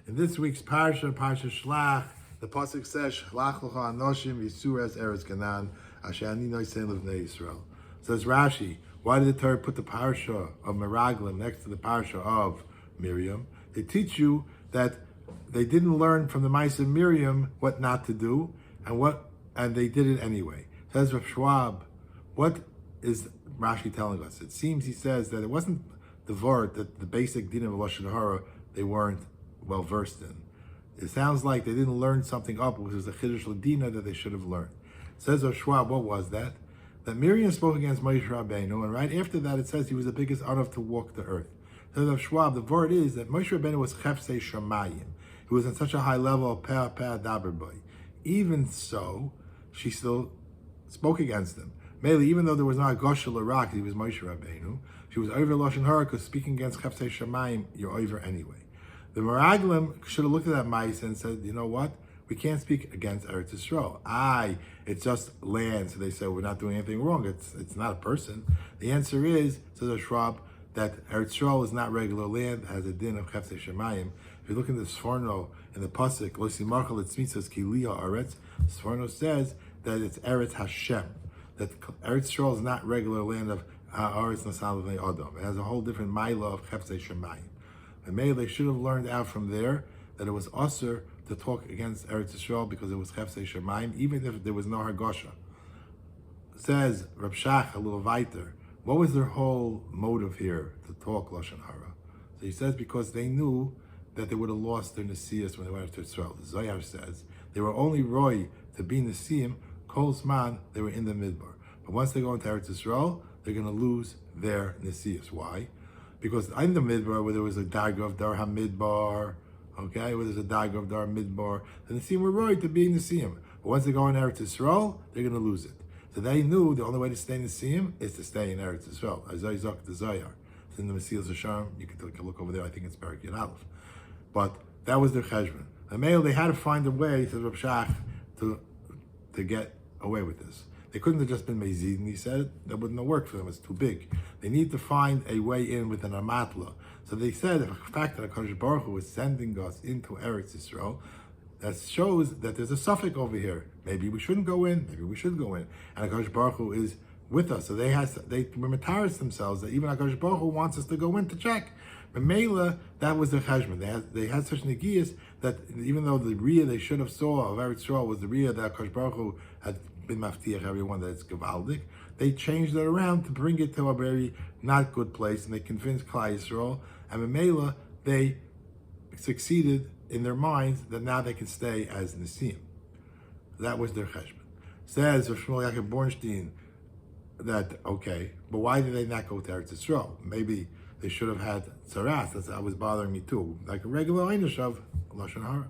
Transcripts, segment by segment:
In this week's Parsha Shlach, the pasuk says, "Shlach lecha anoshim yisur es eretz Canaan, asher ani nosein levnei Yisrael." Says Rashi, why did the Torah put the Parsha of Meraglim next to the Parsha of Miriam? They teach you that they didn't learn from the mice of Miriam what not to do, and they did it anyway. Says Rav Schwab, what is Rashi telling us? It seems he says that it wasn't the word that the basic din of Lashon Hara they weren't well versed in. It sounds like they didn't learn something up, which was the Chiddush Ladina that they should have learned. Says Rav Schwab, what was that? That Miriam spoke against Moshe Rabbeinu, and right after that it says he was the biggest anav to walk the earth. Says Rav Schwab, the word is that Moshe Rabbeinu was chefsei shamayim. He was on such a high level of peh daber boy. Even so, she still spoke against him. Mainly, even though there was not a goshel Iraq, he was Moshe Rabbeinu. She was over Lashon Hara because speaking against chefsei shamayim, you're over anyway. The Meraglim should have looked at that mice and said, you know what? We can't speak against Eretz Yisrael. It's just land. So they said, we're not doing anything wrong. It's not a person. The answer is, says the Schwab, that Eretz Yisrael is not regular land, it has a din of Chefsei Shemayim. If you look in the Sforno, in the Pasuk, Lo Simachal et Tzmitzos Ki Liha Aretz, Sforno says that it's Eretz Hashem. That Eretz Yisrael is not regular land of Aretz Nasal B'nei Adam. It has a whole different Maila of Chefsei Shemayim. And maybe they should have learned out from there that it was usher to talk against Eretz Yisrael because it was Chefsei Shemayim, even if there was no Hargosha. Says Rab Shach a little weiter, what was their whole motive here to talk Lashon Hara? So he says because they knew that they would have lost their Nesias when they went to Yisrael. The Zohar says they were only roy to be Nesiim, Kol Zman, they were in the Midbar. But once they go into Eretz Yisrael, they're going to lose their Nesias. Why? Because in the Midbar, where there was a Daga of Dar HaMidbar, okay, where there's a Daga of Dar Midbar, the Nesim were right to be Nesim. But once they go in Eretz Yisrael, they're going to lose it. So they knew the only way to stay in Nesim is to stay in Eretz Yisrael. Azay Zok the Zayar. It's in the Mesilas Hashem. You can take a look over there. I think it's Barak Yud Aleph. But that was their cheshbon. The male, they had to find a way, says Rab Shach, to get away with this. They couldn't have just been Mezid, and he said that wouldn't have worked for them. It's too big. They need to find a way in with an Amatla. So they said the fact that HaKadosh Baruch Hu is sending us into Eretz Yisrael, that shows that there's a suffix over here. Maybe we shouldn't go in, maybe we should go in. And HaKadosh Baruch Hu is with us. So they memataris themselves that even HaKadosh Baruch Hu wants us to go in to check. But Mela, that was their cheshbon. They had such negias that even though the Riyah they should have saw of Eretz Yisrael was the Riyah that HaKadosh Baruch Hu had been maftiach everyone that it's Gavaldik, they changed it around to bring it to a very not good place, and they convinced Klal Yisrael, and Mela, they succeeded in their minds that now they can stay as Nesim. That was their cheshbon. Says Rav Shmuel Yaakov Bornstein that, okay, but why did they not go to Eretz Yisrael? Maybe they should have had tzaras. That was bothering me too, like a regular einish of Lashon Hara.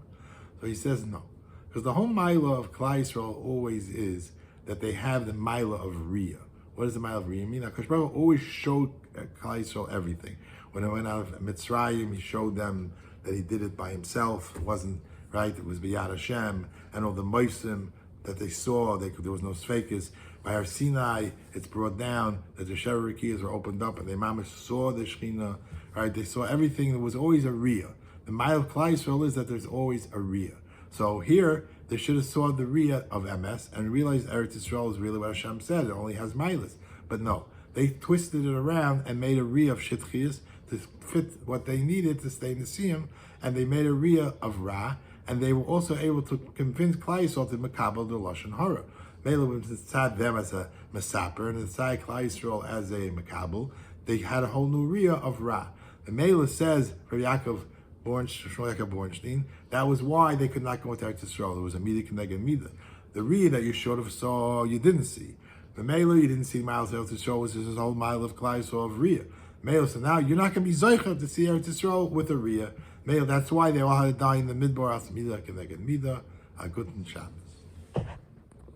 So he says no. Because the whole Maila of Klal Yisrael always is that they have the Maila of Riyah. What does the Maila of Riyah mean? HaKadosh Baruch Hu always showed Klal Yisrael everything. When they went out of Mitzrayim, he showed them that he did it by himself. It wasn't, right? It was B'yad Hashem. And all the Moisim that they saw, there was no Sfekis. By Har Sinai, it's brought down that the Shever Rekiyas were opened up and they mamish saw the Shechina, right? They saw everything. There was always a Riyah. The Maila of Klal Yisrael is that there's always a Riyah. So here, they should have saw the Riyah of MS and realized Eretz Yisrael is really what Hashem said. It only has Milas. But no, they twisted it around and made a Riyah of Shitchias to fit what they needed to stay in the Siyam, and they made a Riyah of Ra, and they were also able to convince Klal Yisrael to Makabel the Lashon Hara. Mela was inside them as a Masaper, and inside Klal Yisrael as a Makabel. They had a whole new Riyah of Ra. The Mela says, for Yaakov Bornstein, that was why they could not go into Eretz Yisrael. There was a Midah Keneged Midah. The Riyah that you should have saw, you didn't see. The Mela, you didn't see miles of Eretz Yisrael, was this whole mile of Klal Yisrael of Riyah. Mela, so now you're not going to be Zoicha to see Eretz Yisrael with a Riyah. Mela, that's why they all had to die in the Midbar as Midah Keneged Midah. A good Shabbat.